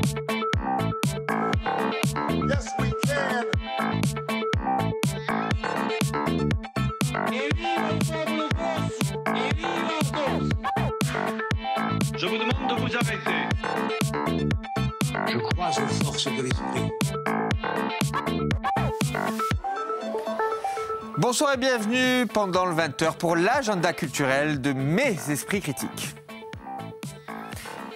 Yes, we can. Je vous demande de vous arrêter. Je crois aux forces de l'esprit. Bonsoir et bienvenue pendant le 20h pour l'agenda culturel de Mes Esprits Critiques.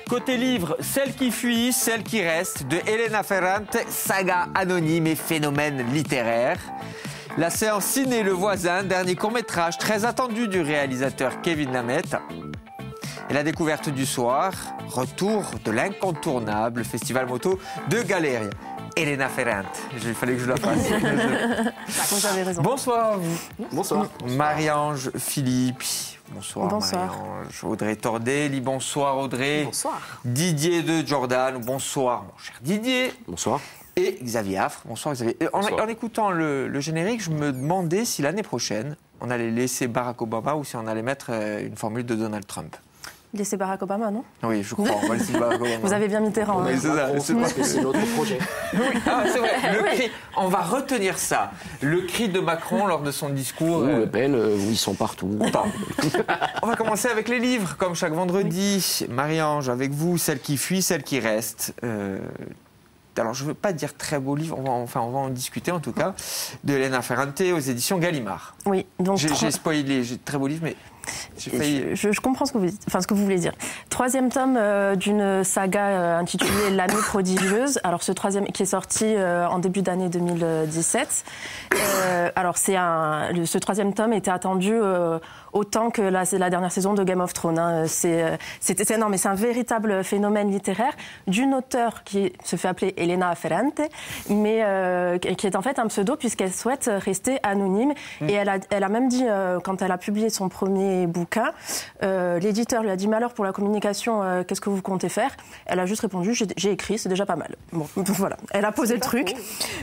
Côté livre, Celle qui fuit, celle qui reste, de Elena Ferrante, saga anonyme et phénomène littéraire. La séance ciné Le Voisin, dernier court-métrage très attendu du réalisateur Kevin Lamette. Et la découverte du soir, retour de l'incontournable festival moto de Galéria. Elena Ferrante, il fallait que je la fasse. Vous avez raison. Bonsoir à vous. Bonsoir. Marie-Ange Philippe. Bonsoir, Bonsoir. Marie-Ange. Audrey Tordelli, bonsoir Audrey. Bonsoir. Didier de Jordan, bonsoir mon cher Didier. Bonsoir. Et Xavier Affre, bonsoir Xavier. En écoutant le générique, je me demandais si l'année prochaine, on allait laisser Barack Obama ou si on allait mettre une formule de Donald Trump. Laissez Barack Obama, non? Oui, je crois, on va laisser Barack Obama. Vous avez bien Mitterrand. Oui, c'est ça. C'est notre projet. Oui, c'est vrai. Le cri, on va retenir ça. Le cri de Macron lors de son discours. Ou Le Pen, où ils sont partout. On va commencer avec les livres, comme chaque vendredi. Marie-Ange, avec vous, Celle qui fuit, celle qui reste. Alors, je ne veux pas dire très beau livre, on va en discuter en tout cas, de Elena Ferrante aux éditions Gallimard. Oui, donc. J'ai spoilé, j'ai très beau livre, mais j'ai failli. Je comprends ce que vous voulez dire. Troisième tome d'une saga intitulée L'Amie prodigieuse. Alors, ce troisième qui est sorti en début d'année 2017. Alors, ce troisième tome était attendu autant que la dernière saison de Game of Thrones. Hein. C'est un véritable phénomène littéraire d'une auteure qui se fait appeler Elena Ferrante, mais qui est en fait un pseudo puisqu'elle souhaite rester anonyme. Et elle a même dit, quand elle a publié son premier bouquin, l'éditeur lui a dit « Mais alors, pour la communication, qu'est-ce que vous comptez faire ?» Elle a juste répondu « J'ai écrit, c'est déjà pas mal. » Bon, voilà, elle a posé le truc.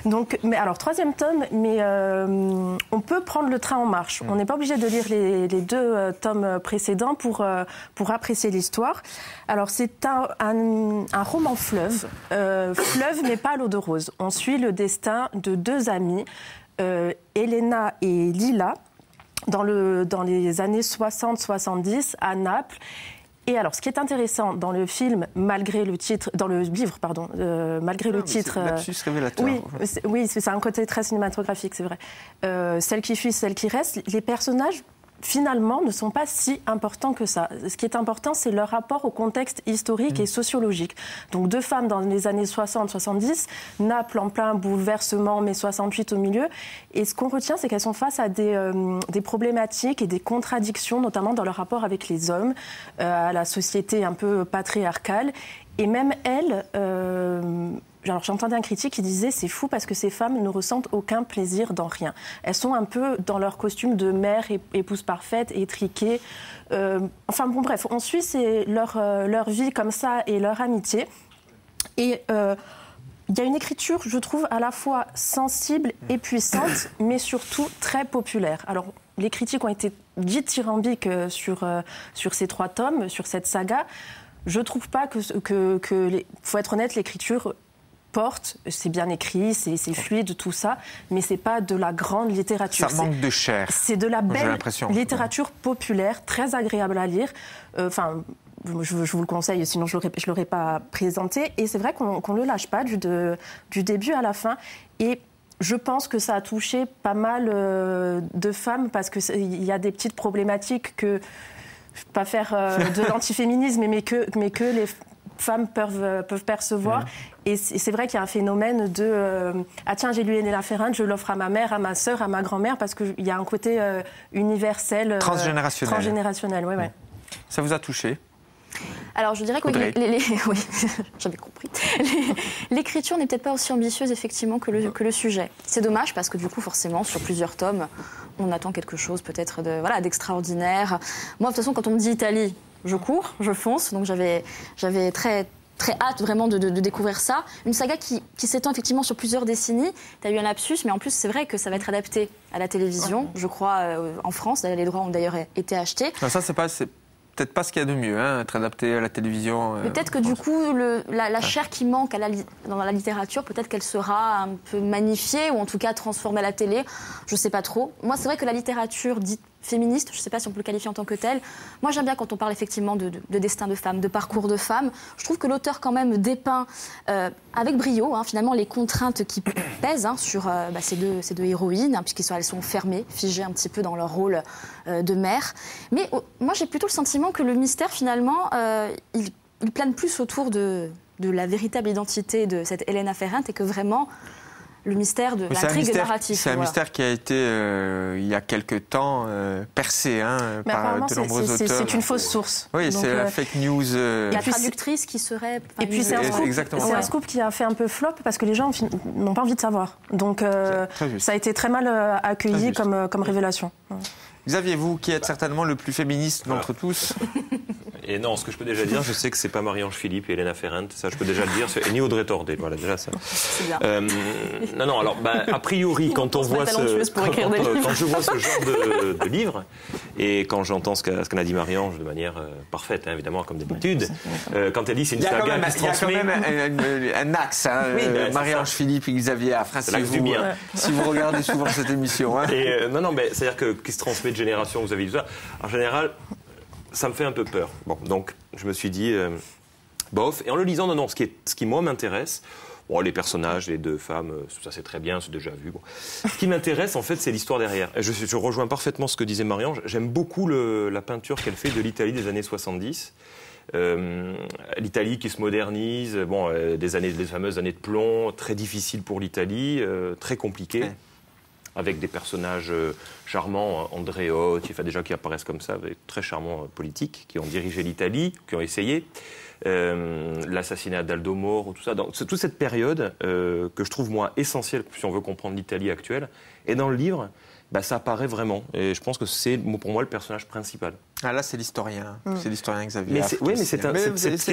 Donc, mais alors, troisième tome, mais on peut prendre le train en marche. On n'est pas obligé de lire les deux tomes précédents pour apprécier l'histoire. Alors, c'est un roman fleuve. Fleuve, mais pas à l'eau de rose. On suit le destin de deux amies, Elena et Lila, dans les années 60-70 à Naples. Et alors, ce qui est intéressant dans le film, malgré le titre, dans le livre, pardon, malgré le titre, C'est un lapsus révélateur. Oui, c'est un côté très cinématographique, c'est vrai. Celle qui fuit, celle qui reste. Les personnages, finalement, ne sont pas si importants que ça. Ce qui est important, c'est leur rapport au contexte historique et sociologique. Donc, deux femmes dans les années 60-70, Naples en plein bouleversement, mai 68 au milieu. Et ce qu'on retient, c'est qu'elles sont face à des problématiques et des contradictions, notamment dans leur rapport avec les hommes, à la société un peu patriarcale. Et même elles... Alors j'entendais un critique qui disait c'est fou parce que ces femmes ne ressentent aucun plaisir dans rien. Elles sont un peu dans leur costume de mère et épouse parfaite, étriquée. Enfin bon bref, on suit leur vie comme ça et leur amitié. Et il y a une écriture, je trouve, à la fois sensible et puissante, mais surtout très populaire. Alors les critiques ont été dithyrambiques sur ces trois tomes, sur cette saga. Je trouve pas faut être honnête, l'écriture porte, c'est bien écrit, c'est fluide, tout ça, mais c'est pas de la grande littérature. Ça manque de chair. C'est de la belle littérature populaire, très agréable à lire. Enfin, je vous le conseille, sinon je l'aurais pas présenté. Et c'est vrai qu'on le lâche pas du début à la fin. Et je pense que ça a touché pas mal de femmes parce qu'il y a des petites problématiques que je ne vais pas faire de l'antiféminisme, mais que les femmes peuvent percevoir. Et c'est vrai qu'il y a un phénomène de ah tiens, j'ai lu Elena Ferrante, je l'offre à ma mère, à ma sœur, à ma grand-mère, parce qu'il y a un côté universel. Transgénérationnel, oui. Ça vous a touché? Alors je dirais que oui, j'avais compris. L'écriture n'est peut-être pas aussi ambitieuse effectivement que le sujet. C'est dommage parce que du coup forcément sur plusieurs tomes, on attend quelque chose peut-être d'extraordinaire. Moi de toute façon quand on me dit Italie, je cours, je fonce, donc j'avais très hâte vraiment de découvrir ça. Une saga qui s'étend effectivement sur plusieurs décennies. Tu as eu un lapsus, mais en plus c'est vrai que ça va être adapté à la télévision, je crois, en France. Les droits ont d'ailleurs été achetés. Ça, peut-être pas ce qu'il y a de mieux, hein, être adapté à la télévision. Peut-être que du coup, la chair qui manque dans la littérature, peut-être qu'elle sera un peu magnifiée ou en tout cas transformée à la télé. Je ne sais pas trop. Moi, c'est vrai que la littérature dite féministe, je ne sais pas si on peut le qualifier en tant que telle. Moi, j'aime bien quand on parle effectivement de destin de femme, de parcours de femme. Je trouve que l'auteur quand même dépeint avec brio, finalement, les contraintes qui pèsent sur ces deux héroïnes, puisqu'elles sont fermées, figées un petit peu dans leur rôle de mère. Mais moi, j'ai plutôt le sentiment que le mystère, finalement, il plane plus autour de la véritable identité de cette Elena Ferrante et que vraiment le mystère de l'intrigue narrative. C'est un mystère qui a été, il y a quelque temps, percé par de nombreux auteurs. C'est une fausse source. Oui, c'est la fake news. La traductrice qui serait... Et puis c'est un scoop qui a fait un peu flop parce que les gens n'ont pas envie de savoir. Donc ça a été très mal accueilli comme révélation. Xavier, vous qui êtes certainement le plus féministe d'entre tous. Et non, ce que je peux déjà dire, je sais que c'est pas Marie-Ange Philippe et Elena Ferrante, ça je peux déjà le dire, et ni Audrey Tordé, voilà déjà ça. C'est bien. Non, alors a priori quand je vois ce genre de livre et quand j'entends ce qu'a dit Marie-Ange de manière parfaite, évidemment comme d'habitude, quand elle dit c'est une saga qui se transmet. Il y a quand même un axe, Marie-Ange Philippe et Xavier Affre, si vous regardez souvent cette émission. Et non, mais c'est-à-dire qui se transmet de génération, vous avez dit tout ça. En général, ça me fait un peu peur. Bon, donc je me suis dit, bof. Et en le lisant, non, ce qui moi m'intéresse, bon, les personnages, les deux femmes, ça c'est très bien, c'est déjà vu. Bon. Ce qui m'intéresse, en fait, c'est l'histoire derrière. Et je rejoins parfaitement ce que disait Marie-Ange. J'aime beaucoup la peinture qu'elle fait de l'Italie des années 70. L'Italie qui se modernise, des fameuses années de plomb, très difficiles pour l'Italie, très compliquées. Ouais. Avec des personnages charmants, Andréotti, déjà qui apparaissent comme ça, avec très charmants politiques, qui ont dirigé l'Italie, qui ont essayé. L'assassinat d'Aldo Moro, tout ça. Donc, c'est toute cette période que je trouve, moi, essentielle si on veut comprendre l'Italie actuelle. Et dans le livre, ça apparaît vraiment. Et je pense que c'est, pour moi, le personnage principal. Ah là, c'est l'historien. C'est l'historien Xavier. Mais c'est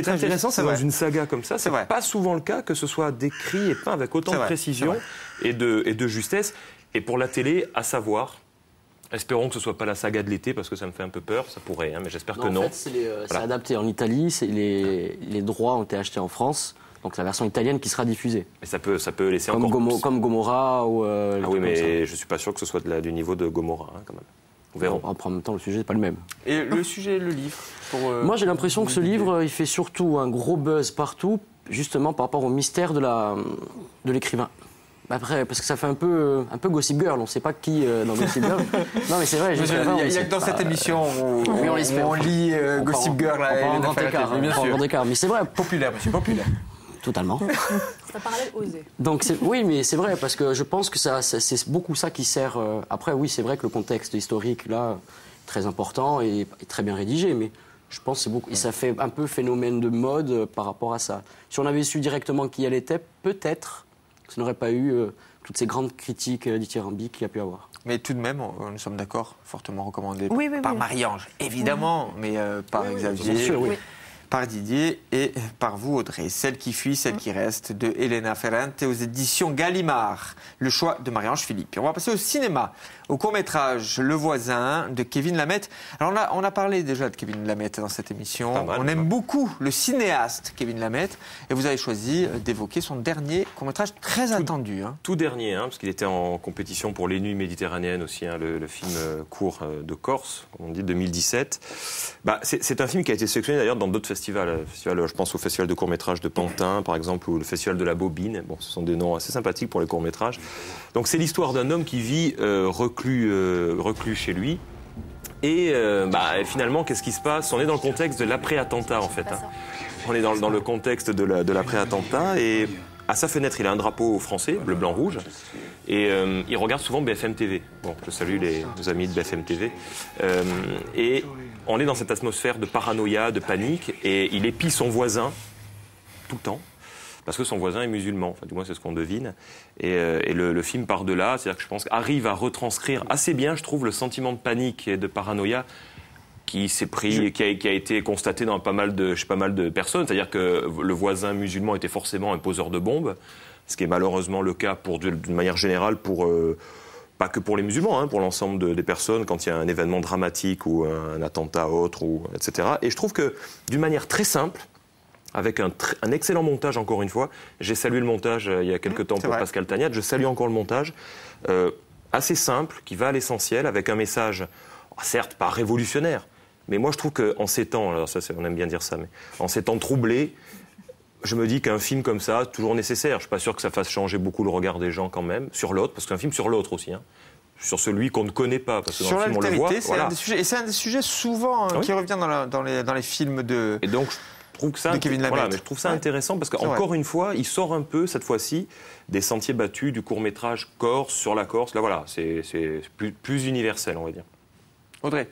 intéressant, c'est dans une saga comme ça. C'est pas souvent le cas que ce soit décrit et peint avec autant de précision et de justesse. Et pour la télé, à savoir, espérons que ce ne soit pas la saga de l'été, parce que ça me fait un peu peur, ça pourrait, mais j'espère que non. En fait, c'est adapté en Italie, les droits ont été achetés en France, donc c'est la version italienne qui sera diffusée. Mais ça peut laisser comme encore... Comme Gomorrah ou... oui, mais je ne suis pas sûr que ce soit du niveau de Gomorrah, quand même. On verra. En même temps, le sujet n'est pas le même. Et le sujet, le livre Moi, j'ai l'impression que ce livre, il fait surtout un gros buzz partout, justement par rapport au mystère de l'écrivain. Après, parce que ça fait un peu Gossip Girl, on ne sait pas qui dans Gossip Girl. Non, mais c'est vrai. Il y a que dans cette émission où on lit Gossip Girl. On grand écart, mais c'est vrai. Populaire, monsieur, populaire. Totalement. C'est un parallèle osé. Donc, oui, mais c'est vrai, parce que je pense que c'est beaucoup ça qui sert. Après, oui, c'est vrai que le contexte historique, là, est très important et très bien rédigé, mais je pense que c'est beaucoup. Et ça fait un peu phénomène de mode par rapport à ça. Si on avait su directement qui elle était, peut-être. Ça n'aurait pas eu toutes ces grandes critiques dithyrambiques qu'il y a pu avoir. Mais tout de même, nous sommes d'accord, fortement recommandé par Marie-Ange, évidemment, mais par Xavier, sûr, par Didier et par vous, Audrey. Celle qui fuit, celle qui reste, de Elena Ferrante aux éditions Gallimard. Le choix de Marie-Ange Philippe. Et on va passer au cinéma, au court-métrage Le Voisin de Kevin Lamette. Alors on a parlé déjà de Kevin Lamette dans cette émission. On aime beaucoup le cinéaste Kevin Lamette. Et vous avez choisi d'évoquer son dernier court-métrage très attendu. Tout dernier, parce qu'il était en compétition pour les Nuits méditerranéennes aussi, le film court de Corse, comme on dit, 2017. C'est un film qui a été sélectionné d'ailleurs dans d'autres festivals. Je pense au festival de court-métrage de Pantin, par exemple, ou le festival de la Bobine. Bon, ce sont des noms assez sympathiques pour les courts-métrages. Donc c'est l'histoire d'un homme qui vit reclus chez lui. Et finalement, qu'est-ce qui se passe? On est dans le contexte de l'après-attentat, en fait. On est dans le contexte de l'après-attentat. Et à sa fenêtre, il a un drapeau français, bleu, blanc, rouge. Et il regarde souvent BFM TV. Bon, je salue nos amis de BFM TV. Et on est dans cette atmosphère de paranoïa, de panique. Et il épie son voisin tout le temps. Parce que son voisin est musulman, enfin, du moins c'est ce qu'on devine. Et le film part de là, c'est-à-dire que je pense qu'arrive à retranscrire assez bien, je trouve, le sentiment de panique et de paranoïa qui a été constaté dans pas mal de personnes. C'est-à-dire que le voisin musulman était forcément un poseur de bombes, ce qui est malheureusement le cas d'une manière générale pour pas que pour les musulmans, hein, pour l'ensemble des personnes, quand il y a un événement dramatique ou un attentat autre, etc. Et je trouve que, d'une manière très simple, avec un excellent montage, encore une fois, j'ai salué le montage il y a quelques temps pour Pascal Tagnat, je salue encore le montage, assez simple, qui va à l'essentiel, avec un message, certes pas révolutionnaire, mais moi je trouve qu'en ces temps, alors ça on aime bien dire ça, mais en ces temps troublés, je me dis qu'un film comme ça, toujours nécessaire. Je ne suis pas sûr que ça fasse changer beaucoup le regard des gens quand même, sur l'autre, parce que c'est un film sur l'autre aussi, hein. Sur celui qu'on ne connaît pas, parce que dans le film on le voit. Voilà. Et c'est un des sujets souvent qui revient dans les films de. Et donc je trouve que ça, mais je trouve ça intéressant parce qu'encore une fois, il sort un peu cette fois-ci des sentiers battus du court-métrage Corse sur la Corse. Là voilà, c'est plus universel, on va dire. Audrey.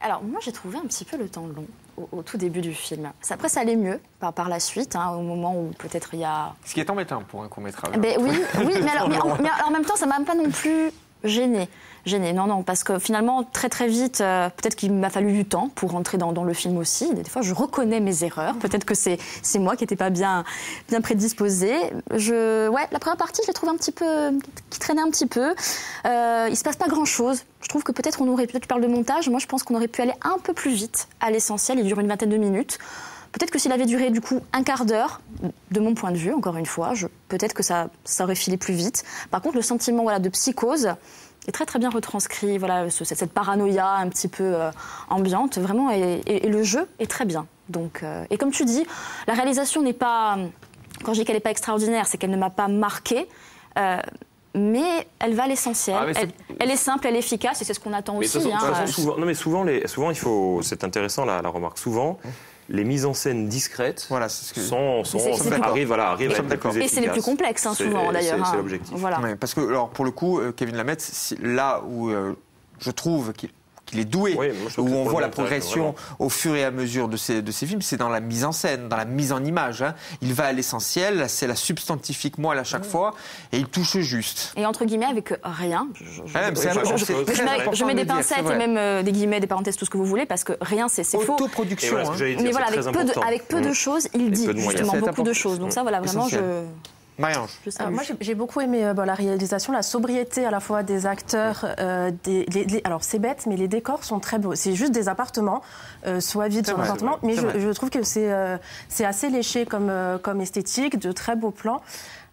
Alors moi j'ai trouvé un petit peu le temps long au tout début du film. Après ça allait mieux par la suite, hein, au moment où peut-être il y a... Ce qui est embêtant pour un court-métrage. Oui, mais en même temps ça m'a pas non plus gênée. Non, parce que finalement, très très vite, peut-être qu'il m'a fallu du temps pour rentrer dans le film aussi. Des fois, je reconnais mes erreurs. Peut-être que c'est moi qui n'étais pas bien prédisposée. La première partie, je l'ai trouve un petit peu... qui traînait un petit peu. Il ne se passe pas grand-chose. Je trouve que peut-être tu parles de montage, moi je pense qu'on aurait pu aller un peu plus vite à l'essentiel. Il dure une vingtaine de minutes. Peut-être que s'il avait duré du coup un quart d'heure, de mon point de vue, encore une fois, peut-être que ça aurait filé plus vite. Par contre, le sentiment de psychose est très très bien retranscrit, cette paranoïa un petit peu ambiante, vraiment, et le jeu est très bien. Donc, et comme tu dis, la réalisation n'est pas, quand je dis qu'elle n'est pas extraordinaire, c'est qu'elle ne m'a pas marquée, mais elle va à l'essentiel. Elle est simple, elle est efficace, et c'est ce qu'on attend aussi. Souvent, il faut, c'est intéressant la remarque, souvent, les mises en scène discrètes arrivent à être les plus efficaces. Et c'est les plus complexes, souvent, d'ailleurs. C'est l'objectif. Voilà. Ouais, parce que, alors, pour le coup, Kevin Lamet, là où je trouve qu'il est doué, où on voit la progression au fur et à mesure de ces films, c'est dans la mise en scène, dans la mise en image. Hein. Il va à l'essentiel, c'est la substantifique moelle à chaque fois, et il touche juste. Et entre guillemets, avec rien. Je mets des pincettes et même des guillemets, des parenthèses, tout ce que vous voulez, parce que rien, c'est faux. Autoproduction. Mais voilà, avec peu de choses, il dit justement beaucoup de choses. Donc ça, voilà, vraiment, Marie-Ange. Moi, j'ai beaucoup aimé la réalisation, la sobriété à la fois des acteurs. Alors, c'est bête, mais les décors sont très beaux. C'est juste des appartements, soit vides, soit appartements. Mais je trouve que c'est assez léché comme esthétique, de très beaux plans.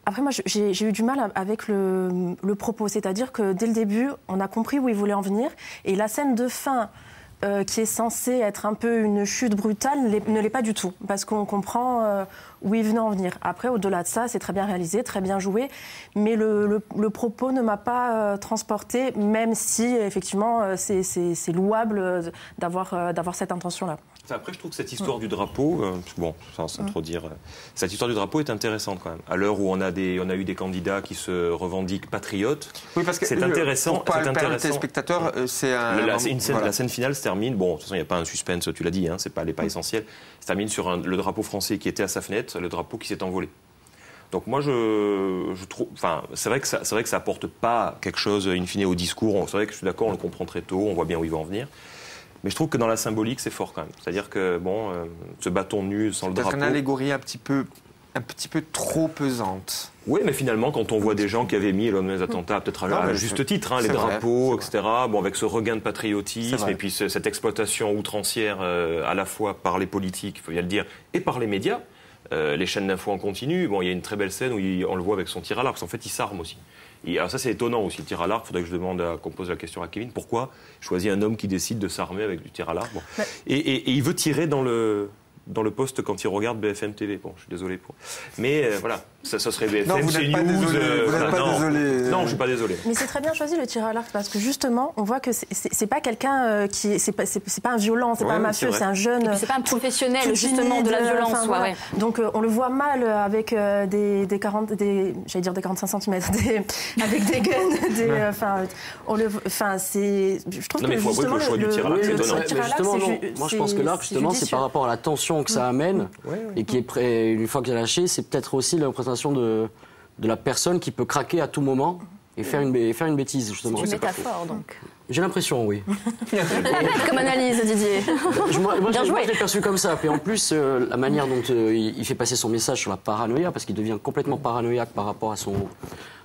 Après, moi, j'ai eu du mal avec le propos. C'est-à-dire que dès le début, on a compris où il voulait en venir. Et la scène de fin, qui est censée être un peu une chute brutale, ne l'est pas du tout. Parce qu'on comprend où il venait en venir. Après, au-delà de ça, c'est très bien réalisé, très bien joué. Mais le propos ne m'a pas transporté, même si, effectivement, c'est louable d'avoir cette intention-là. Après, je trouve que cette histoire du drapeau, sans trop dire, cette histoire du drapeau est intéressante quand même. À l'heure où on a eu des candidats qui se revendiquent patriotes, parce que c'est intéressant. Pour pas perdre le téléspectateur, c'est la scène finale se termine. Bon, de toute façon, il n'y a pas un suspense, tu l'as dit, hein, elle n'est pas essentielle. Se termine sur le drapeau français qui était à sa fenêtre, le drapeau qui s'est envolé. Donc moi, je trouve, c'est vrai que ça apporte pas quelque chose in fine au discours. C'est vrai que je suis d'accord, on le comprend très tôt, on voit bien où il va en venir. Mais je trouve que dans la symbolique, c'est fort quand même. C'est-à-dire que, ce bâton nu sans le drapeau... C'est une allégorie un petit peu trop pesante. Oui, mais finalement, quand on voit des gens qui avaient mis l'homme des attentats, peut-être à juste titre, les drapeaux, etc., avec ce regain de patriotisme, et puis cette exploitation outrancière à la fois par les politiques, il faut bien le dire, et par les médias, les chaînes d'infos en continu, il y a une très belle scène où on le voit avec son tir à l'arc, parce qu'en fait, il s'arme aussi. Et alors ça, c'est étonnant aussi, le tir à l'arc. Il faudrait que je demande qu'on pose la question à Kevin. Pourquoi choisir un homme qui décide de s'armer avec du tir à l'arc et il veut tirer dans le poste quand il regarde BFM TV. Bon, je suis désolé pour... Mais voilà, ça serait BFM, CNews... Vous n'êtes pas désolé. Non, je ne suis pas désolé. Mais c'est très bien choisi le tir à l'arc parce que justement, on voit que c'est pas quelqu'un qui... C'est pas un violent, c'est pas un mafieux, c'est un jeune... C'est pas un professionnel, justement, de la violence. Voilà. Donc on le voit mal avec des 45 cm, avec des guns, je trouve que justement... le choix du tir à l'arc, c'est étonnant. Justement, non. Moi, je pense que l'arc, justement, c'est par rapport à la tension que ça amène et qui est prêt, une fois qu'il a lâché, c'est peut-être aussi la représentation de la personne qui peut craquer à tout moment et faire une bêtise, justement. C'est une métaphore, donc. J'ai l'impression, oui. Comme analyse, Didier. Moi, je l'ai perçu comme ça. Puis en plus, la manière dont il fait passer son message sur la paranoïa, parce qu'il devient complètement paranoïaque par rapport à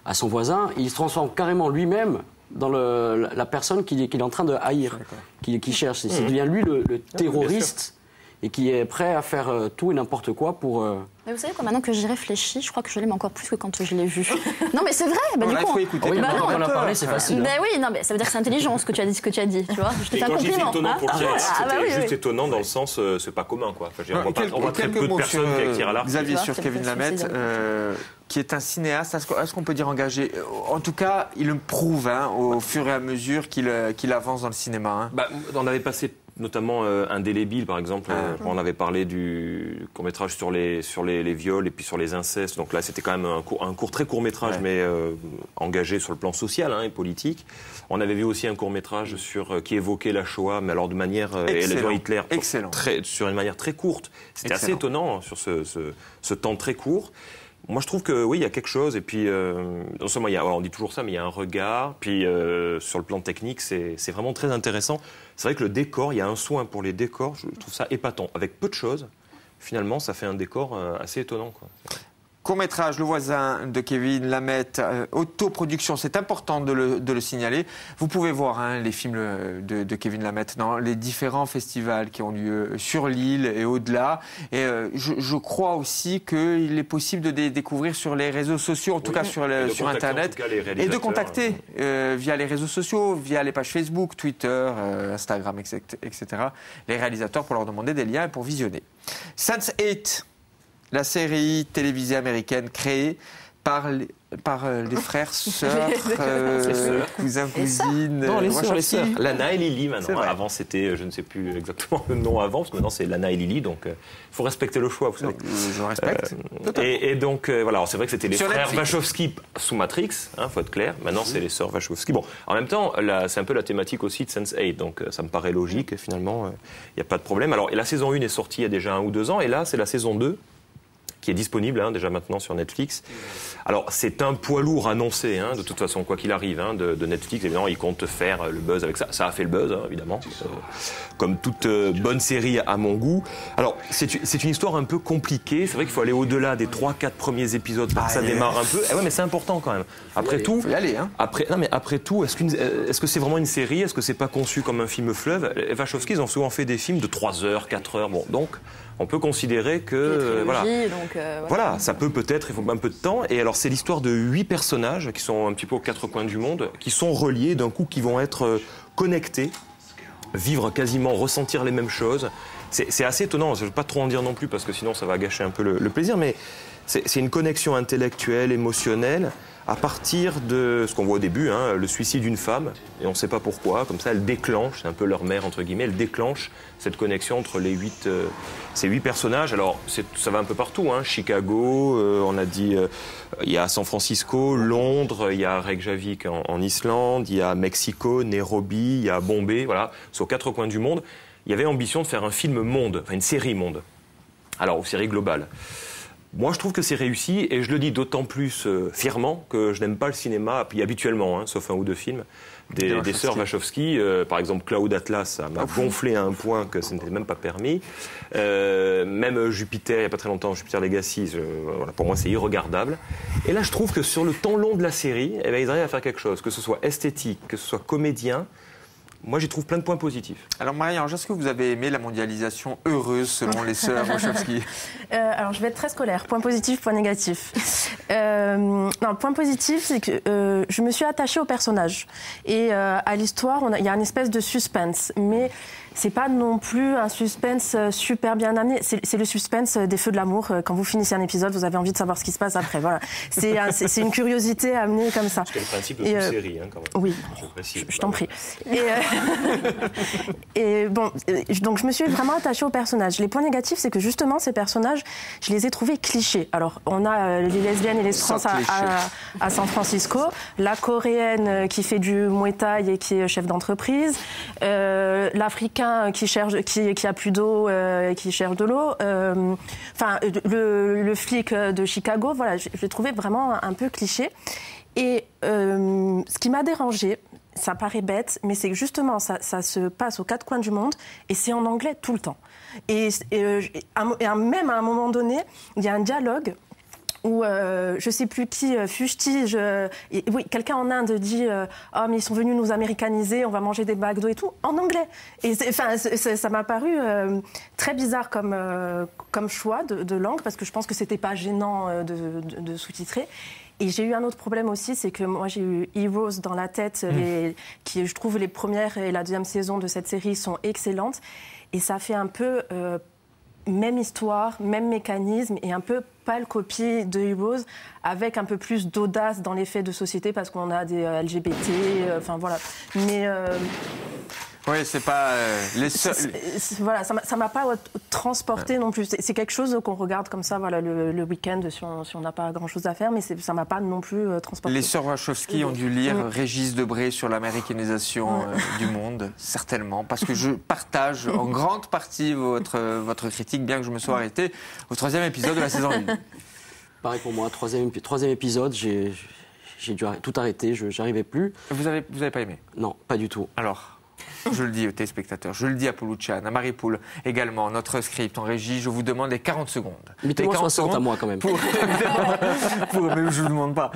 à son voisin, il se transforme carrément lui-même dans la personne qu'il est en train de haïr, qui cherche. C'est devient lui le terroriste et qui est prêt à faire tout et n'importe quoi pour... Mais vous savez quoi, maintenant que j'y réfléchis, je crois que je l'aime encore plus que quand je l'ai vu. Non mais c'est vrai, Bon, du là, coup... il faut écouter. Oui, Bah maintenant non, qu'on en a parlé, c'est facile. Ben oui, non, mais ça veut dire que c'est intelligent ce que tu as dit, tu vois. Je te Et fais un quand je dis compliment. étonnant pour hein. Jet, c'était bah oui, juste oui. étonnant dans le sens, c'est pas commun, quoi. Enfin, je veux dire, on voit très Quelques peu de mots personnes sur, qui tirent à l'arc. Xavier, Tu vois, sur ça me Kevin fait Lamet, plaisir. qui est un cinéaste. Est-ce qu'on peut dire engagé? En tout cas, il le prouve au fur et à mesure qu'il avance dans le cinéma. Hein. Bah, on avait passé notamment Indélébile, par exemple. On avait parlé du court-métrage sur les viols et puis sur les incestes. Donc là, c'était quand même un très court-métrage, mais engagé sur le plan social et politique. On avait vu aussi un court-métrage qui évoquait la Shoah, mais alors de manière... et l'Adolf Hitler. Excellent. Sur une manière très courte. C'était assez étonnant sur ce temps très court. Moi, je trouve que oui, il y a quelque chose. Et puis, non seulement, on dit toujours ça, mais il y a un regard. Puis, sur le plan technique, c'est vraiment très intéressant. C'est vrai que le décor, il y a un soin pour les décors. Je trouve ça épatant. Avec peu de choses, finalement, ça fait un décor assez étonnant, quoi. Court-métrage Le Voisin de Kevin Lamet, autoproduction, c'est important de le signaler. Vous pouvez voir les films de Kevin Lamet dans les différents festivals qui ont lieu sur l'île et au-delà. Et je crois aussi qu'il est possible de les découvrir sur les réseaux sociaux, en tout cas sur Internet, et de contacter via les réseaux sociaux, via les pages Facebook, Twitter, Instagram, etc., les réalisateurs pour leur demander des liens et pour visionner. Sense8. La série télévisée américaine créée par les frères, sœurs, cousins, cousines. Non, les sœurs. Lana et Lily maintenant. Avant c'était, je ne sais plus exactement le nom avant, parce que maintenant c'est Lana et Lily, donc il faut respecter le choix, vous savez. Je respecte. Et donc voilà, c'est vrai que c'était les Sur frères Netflix. Wachowski sous Matrix, faut être clair. Maintenant c'est les sœurs Wachowski. Bon, en même temps, c'est un peu la thématique aussi de Sense8, donc ça me paraît logique. Et finalement, il n'y a pas de problème. Alors, et la saison 1 est sortie il y a déjà 1 ou 2 ans, et là c'est la saison 2. Qui est disponible déjà maintenant sur Netflix. Alors c'est un poids lourd annoncé, de toute façon, quoi qu'il arrive, de Netflix. Évidemment, ils comptent faire le buzz avec ça. Ça a fait le buzz, évidemment, comme toute bonne série à mon goût. Alors c'est une histoire un peu compliquée. C'est vrai qu'il faut aller au-delà des 3-4 premiers épisodes pour que ça démarre un peu. Ouais, mais c'est important quand même. Après tout, faut y aller, après tout, est-ce que c'est vraiment une série? Est-ce que c'est pas conçu comme un film fleuve? Les Wachowski, ils ont souvent fait des films de 3 heures, 4 heures. Bon, donc on peut considérer que voilà, ça peut-être, il faut un peu de temps. Et alors c'est l'histoire de 8 personnages qui sont un petit peu aux 4 coins du monde, qui sont reliés d'un coup, qui vont être connectés, vivre quasiment, ressentir les mêmes choses. C'est assez étonnant, je ne vais pas trop en dire non plus parce que sinon ça va gâcher un peu le plaisir, mais c'est une connexion intellectuelle, émotionnelle, à partir de ce qu'on voit au début, le suicide d'une femme, et on ne sait pas pourquoi, comme ça elle déclenche, c'est un peu leur mère entre guillemets, elle déclenche cette connexion entre ces 8 personnages. Alors ça va un peu partout, Chicago, on a dit, il y a San Francisco, Londres, il y a Reykjavik en Islande, il y a Mexico, Nairobi, il y a Bombay, voilà, c'est aux 4 coins du monde. Il y avait ambition de faire un film monde, enfin une série monde, alors une série globale. Moi, je trouve que c'est réussi, et je le dis d'autant plus fièrement que je n'aime pas le cinéma, puis habituellement, sauf 1 ou 2 films, des sœurs Wachowski. Par exemple, Cloud Atlas, ça m'a gonflé à un point que ce n'était même pas permis. Même Jupiter, il n'y a pas très longtemps, Jupiter Legacy, voilà, pour moi, c'est irregardable. Et là, je trouve que sur le temps long de la série, ils arrivent à faire quelque chose, que ce soit esthétique, que ce soit comédien. Moi, j'y trouve plein de points positifs. Alors, Marie-Ange, est-ce que vous avez aimé la mondialisation heureuse selon les sœurs Wachowski? Alors, je vais être très scolaire. Point positif, point négatif. Non, point positif, c'est que je me suis attachée au personnage. Et à l'histoire, il y a une espèce de suspense. Mais c'est pas non plus un suspense super bien amené. C'est le suspense des feux de l'amour. Quand vous finissez un épisode, vous avez envie de savoir ce qui se passe après. Voilà. C'est une curiosité amenée comme ça. C'est le principe de toute série, quand même. Oui, je t'en prie. Et bon, donc je me suis vraiment attachée aux personnages. Les points négatifs, c'est que justement, ces personnages, je les ai trouvés clichés. Alors, on a les lesbiennes et les trans à San Francisco, la coréenne qui fait du Muay Thai et qui est chef d'entreprise, l'Africain qui a plus d'eau et qui cherche de l'eau, enfin le flic de Chicago, voilà, je l'ai trouvé vraiment un peu cliché. Et ce qui m'a dérangée, ça paraît bête, mais c'est que justement, ça se passe aux 4 coins du monde et c'est en anglais tout le temps. Et même à un moment donné, il y a un dialogue où je sais plus qui fustige. Oui, quelqu'un en Inde dit oh mais ils sont venus nous américaniser, on va manger des McDo et tout en anglais. Et ça m'a paru très bizarre comme choix de langue parce que je pense que c'était pas gênant de sous-titrer. Et j'ai eu un autre problème aussi, c'est que moi j'ai eu Heroes dans la tête, qui je trouve les premières et la deuxième saison de cette série sont excellentes et ça fait un peu même histoire, même mécanisme et un peu pâle copie de Heroes avec un peu plus d'audace dans les faits de société parce qu'on a des LGBT, enfin voilà. Mais oui, c'est pas voilà, ça m'a pas transporté non plus. C'est quelque chose qu'on regarde comme ça, voilà, le week-end si on n'a pas grand-chose à faire, mais ça m'a pas non plus transporté. Les sœurs Wachowski ont dû lire Régis Debray sur l'américanisation du monde, certainement, parce que je partage en grande partie votre critique, bien que je me sois arrêté au 3e épisode de la saison 1. Pareil pour moi, troisième épisode, j'ai dû tout arrêter, j'arrivais plus. Vous avez pas aimé? Non, pas du tout. Alors, je le dis aux téléspectateurs, je le dis à Poulouchan, à Marie-Poule également, notre script en régie, je vous demande les 40 secondes. Mettez-moi 60 à moi quand même. Mais je ne vous demande pas.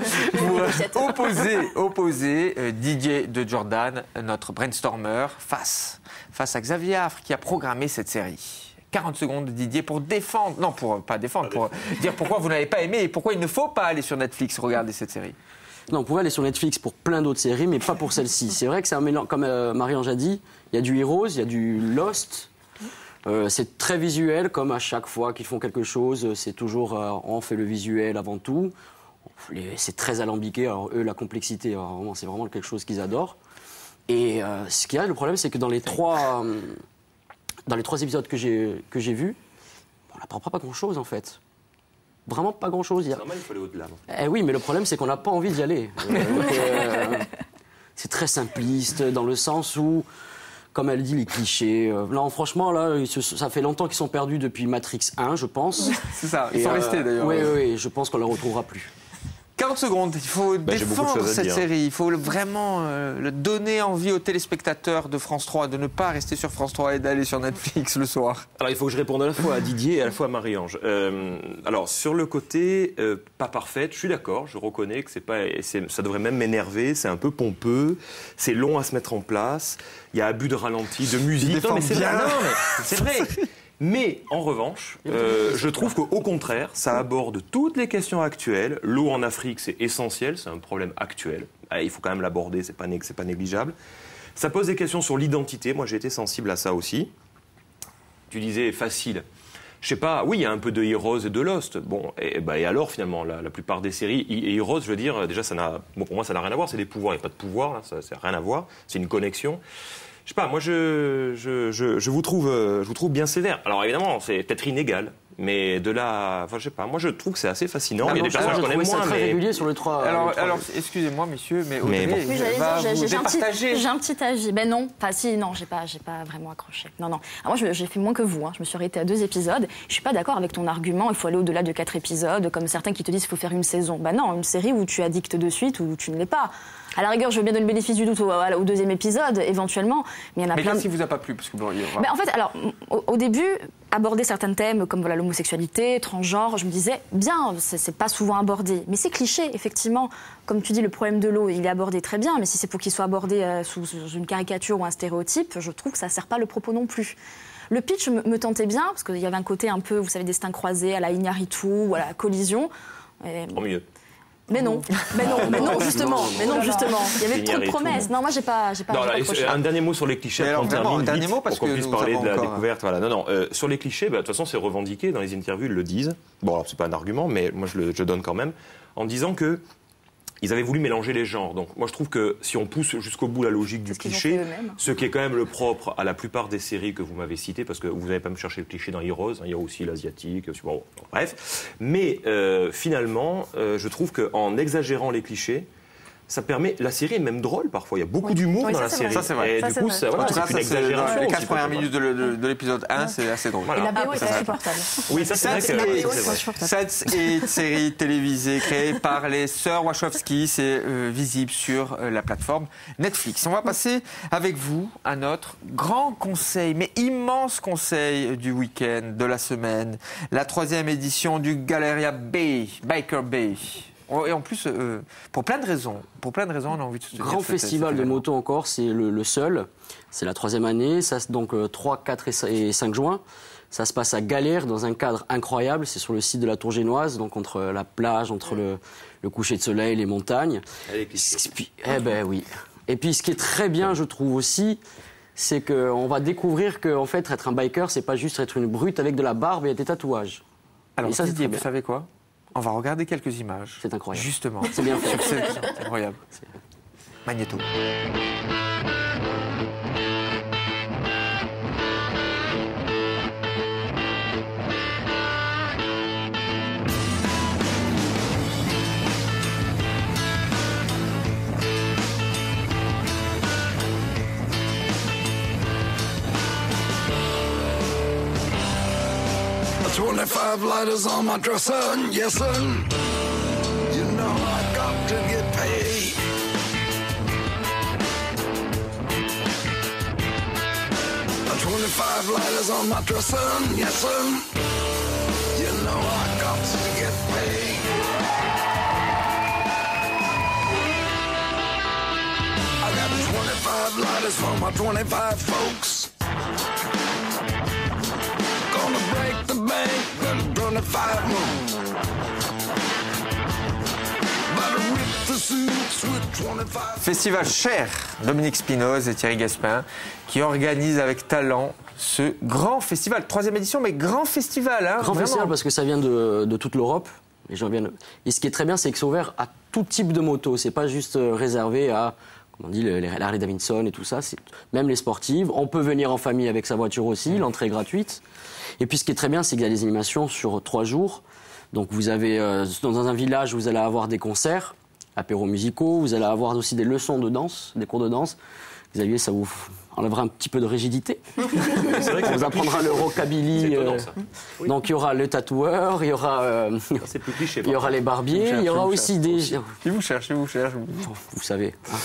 Pour opposer Didier de Jordan, notre brainstormer, face à Xavier Affre qui a programmé cette série. 40 secondes, Didier, pour défendre, non, pour pas défendre, pour dire pourquoi vous n'avez pas aimé et pourquoi il ne faut pas aller sur Netflix regarder cette série. Non, on pouvait aller sur Netflix pour plein d'autres séries, mais pas pour celle-ci. C'est vrai que c'est un mélange, comme Marie-Ange a dit, il y a du Heroes, il y a du Lost. C'est très visuel, comme à chaque fois qu'ils font quelque chose, c'est toujours on fait le visuel avant tout. C'est très alambiqué, alors eux, la complexité, c'est vraiment quelque chose qu'ils adorent. Et ce qu'il y a, le problème, c'est que dans les trois épisodes que j'ai vus, on n'apprend pas grand-chose, en fait. Vraiment pas grand-chose. C'est normal, il faut aller au-delà. Oui, mais le problème, c'est qu'on n'a pas envie d'y aller. C'est très simpliste, dans le sens où, comme elle dit, les clichés. Là, franchement, ça fait longtemps qu'ils sont perdus depuis Matrix 1, je pense. C'est ça, ils sont restés d'ailleurs. Oui, je pense qu'on ne les retrouvera plus. 40 secondes, il faut défendre cette série, il faut vraiment le donner envie aux téléspectateurs de France 3 de ne pas rester sur France 3 et d'aller sur Netflix le soir. Alors il faut que je réponde à la fois à Didier et à la fois à Marie-Ange. Alors sur le côté pas parfaite, je suis d'accord, je reconnais que ça devrait même m'énerver, c'est un peu pompeux, c'est long à se mettre en place, il y a abus de ralenti, de musique. Non mais c'est vrai. Mais en revanche, je trouve qu'au contraire, ça aborde toutes les questions actuelles. L'eau en Afrique, c'est essentiel, c'est un problème actuel. Il faut quand même l'aborder, c'est pas négligeable. Ça pose des questions sur l'identité. Moi, j'ai été sensible à ça aussi. Tu disais facile. Je sais pas, oui, il y a un peu de Heroes et de Lost. Bon, et alors finalement, la plupart des séries, et Heroes, je veux dire, déjà, pour moi, ça n'a rien à voir. C'est des pouvoirs, il n'y a pas de pouvoir, là, ça n'a rien à voir. C'est une connexion. Je sais pas, moi je vous trouve bien sévère. Alors évidemment, c'est peut-être inégal, mais de là, enfin je sais pas, moi je trouve que c'est assez fascinant. Il y a des personnages que je connais moins, très régulier sur le 3. Alors excusez-moi messieurs, mais Audrey va vous départager. J'ai un petit avis. Ben non, j'ai pas vraiment accroché. Non. Alors moi j'ai fait moins que vous, hein. Je me suis arrêtée à 2 épisodes. Je suis pas d'accord avec ton argument, il faut aller au-delà de 4 épisodes, comme certains qui te disent qu'il faut faire une saison. Ben non, une série où tu addictes de suite ou tu ne l'es pas. À la rigueur, je veux bien donner le bénéfice du doute au 2e épisode, éventuellement. Mais il y en a plein. Mais qu'est-ce qui vous a pas plu parce que en fait, alors, au début, aborder certains thèmes comme l'homosexualité, transgenre, je me disais, bien, c'est pas souvent abordé. Mais c'est cliché, effectivement. Comme tu dis, le problème de l'eau, il est abordé très bien. Mais si c'est pour qu'il soit abordé sous une caricature ou un stéréotype, je trouve que ça sert pas le propos non plus. Le pitch me tentait bien, parce qu'il y avait un côté un peu, vous savez, destin croisé, à la Iñárritu ou à la collision. Au mieux. Mais non, justement. Il y avait trop de promesses. Non, moi, j'ai pas accroché. Un dernier mot sur les clichés. Alors, vraiment, un dernier mot, parce qu'on puisse parler de la encore... découverte. Voilà. Non. Sur les clichés, de toute façon, c'est revendiqué dans les interviews, ils le disent. Bon, alors c'est pas un argument, mais moi je donne quand même en disant que ils avaient voulu mélanger les genres. Donc moi je trouve que si on pousse jusqu'au bout la logique du cliché, ce qui est quand même le propre à la plupart des séries que vous m'avez citées, parce que vous n'avez pas me chercher le cliché dans Heroes, il y a aussi l'asiatique, bon, bref. Mais finalement, je trouve qu'en exagérant les clichés, ça permet. La série est même drôle parfois. Il y a beaucoup d'humour Oui, dans ça, la c'est série. vrai. Ça, c'est vrai. Et Ça, du c'est coup, vrai. ça, voilà, En tout cas, c'est ça, une c'est dans exagération. les aussi, 4 premières parfois. minutes de l'épisode 1, c'est assez drôle. Et la BO est c'est ça. insupportable. Oui, ça c'est vrai que La BO est c'est vrai. insupportable. Cette est une série télévisée créée par les sœurs Wachowski. C'est visible sur la plateforme Netflix. On va passer avec vous à notre grand conseil, mais immense conseil du week-end, de la semaine. La 3e édition du Galleria Bay, Biker Bay. Et en plus, pour plein de raisons, on a envie de se Grand festival de moto encore, c'est le seul. C'est la 3e année, ça donc 3, 4 et 5 juin. Ça se passe à Galère dans un cadre incroyable. C'est sur le site de la Tour Génoise, donc entre la plage, entre le coucher de soleil, les montagnes. Eh ben oui. Et puis ce qui est très bien, je trouve aussi, c'est qu'on va découvrir qu'en fait, être un biker, c'est pas juste être une brute avec de la barbe et des tatouages. Alors, Et ça, c'est Didier, très vous bien. savez quoi? On va regarder quelques images. C'est incroyable. Justement. C'est bien fait. C'est incroyable. Magnéto. The 25 lighters on my dresser, yes sir. You know I got to get paid. The 25 lighters on my dresser, yes sir. You know I got to get paid. I got 25 lighters for my 25 folks. Gonna break the bank in 25 moves. Better rip the suits with 25. Festival cher, Dominique Spinoz et Thierry Gaspin, qui organisent avec talent ce grand festival. 3e édition, mais grand festival. Hein, Grand vraiment. festival parce que ça vient de toute l'Europe. Les gens viennent. Et ce qui est très bien, c'est que c'est ouvert à tout type de moto. C'est pas juste réservé à, comme on dit, les Harley Davidson et tout ça. C'est même les sportives. On peut venir en famille avec sa voiture aussi. L'entrée est gratuite. Et puis ce qui est très bien, c'est qu'il y a des animations sur 3 jours. Donc vous avez dans un village, vous allez avoir des concerts, apéros musicaux. Vous allez avoir aussi des leçons de danse, des cours de danse. Xavier, ça vous enlèvera un petit peu de rigidité. C'est vrai que Ça vous apprendra le rockabilly. C'est étonnant, ça. Donc il y aura le tatoueur, il y aura, C'est plus cliché. il y aura les barbiers, il y aura aussi des... Il vous cherche. Vous savez, hein.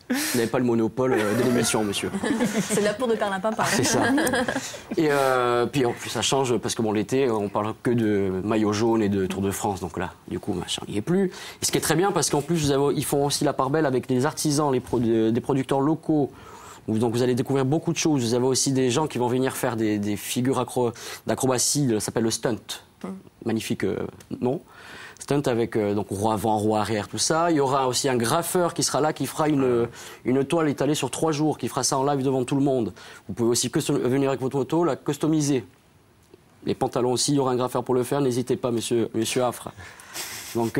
Vous n'avez pas le monopole de l'émission, monsieur. C'est de la peau de perlimpinpin. C'est ça. Et puis en plus, ça change parce que bon, l'été, on parle que de maillot jaune et de Tour de France. Donc là, du coup, machin, il n'y est plus. Et ce qui est très bien, parce qu'en plus, ils font aussi la part belle avec des artisans, des producteurs locaux. Donc vous allez découvrir beaucoup de choses. Vous avez aussi des gens qui vont venir faire des figures d'acrobatie. Ça s'appelle le stunt. Magnifique nom. Stunt avec donc roue avant, roue arrière, tout ça. Il y aura aussi un graffeur qui sera là, qui fera une toile étalée sur 3 jours, qui fera ça en live devant tout le monde. Vous pouvez aussi venir avec votre moto, la customiser. Les pantalons aussi, il y aura un graffeur pour le faire. N'hésitez pas, monsieur Affre. Donc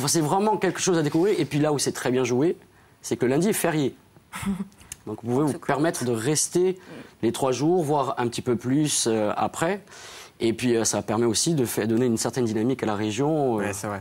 c'est vraiment quelque chose à découvrir. Et puis là où c'est très bien joué, c'est que le lundi est férié. Donc vous pouvez vous permettre de rester les 3 jours, voire un petit peu plus après. Et puis ça permet aussi de donner une certaine dynamique à la région. Oui, c'est vrai.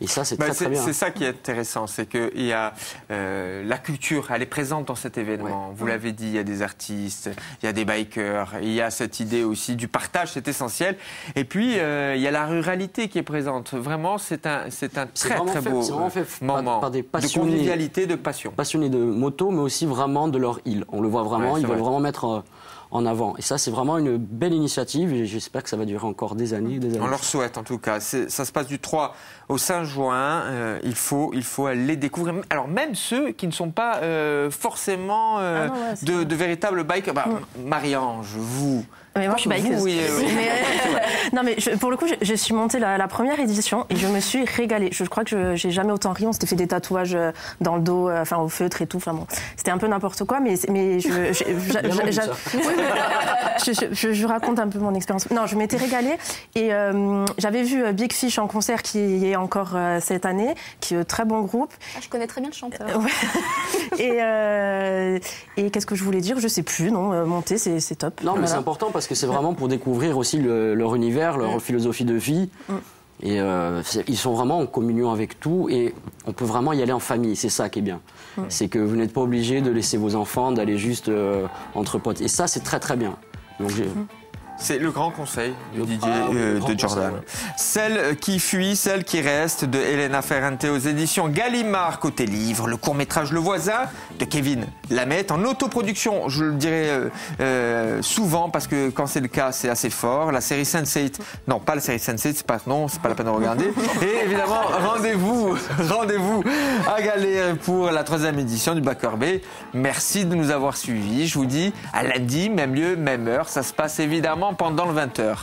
Et ça, c'est très bien. C'est ça qui est intéressant, c'est qu'il y a la culture, elle est présente dans cet événement. Ouais. Vous l'avez dit, il y a des artistes, il y a des bikers, il y a cette idée aussi du partage, c'est essentiel. Et puis il y a la ruralité qui est présente. Vraiment, c'est un très beau moment par des de passionnés, convivialité, de passion. Passionnés de moto, mais aussi vraiment de leur île. On le voit vraiment, Ouais, ils veulent vrai. vraiment mettre en avant. Et ça, c'est vraiment une belle initiative et j'espère que ça va durer encore des années et des années. On leur souhaite en tout cas. Ça se passe du 3 au 5 juin. Il faut aller découvrir. Alors même ceux qui ne sont pas forcément de véritables bikers. Marie-Ange, vous... Mais moi, je suis bikeuse. Oui. Non, mais pour le coup, je suis montée la première édition et je me suis régalée. Je crois que j'ai jamais autant ri. On s'était fait des tatouages dans le dos, enfin au feutre et tout. Enfin bon, c'était un peu n'importe quoi, mais je raconte un peu mon expérience. Non, je m'étais régalée et j'avais vu Big Fish en concert qui est encore cette année, qui est un très bon groupe. Ah, je connais très bien le chanteur. Et qu'est-ce que je voulais dire? Je sais plus. Non, monter, c'est top. Non, mais c'est important parce que c'est vraiment pour découvrir aussi leur univers, leur philosophie de vie. Et ils sont vraiment en communion avec tout et on peut vraiment y aller en famille, c'est ça qui est bien. C'est que vous n'êtes pas obligé de laisser vos enfants, d'aller juste entre potes. Et ça, c'est très très bien. Donc, c'est le grand conseil de Didier de Jordan. Celle qui fuit, celle qui reste de Elena Ferrante aux éditions Gallimard côté livre. Le court-métrage Le Voisin de Kevin Lamette en autoproduction, je le dirais souvent parce que quand c'est le cas, c'est assez fort. La série Sense8, non pas la série Sense8, c'est pas la peine de regarder. Et évidemment, rendez-vous à Galère pour la 3e édition du Backer Bay. Merci de nous avoir suivis. Je vous dis à lundi, même lieu, même heure. Ça se passe évidemment pendant le 20h.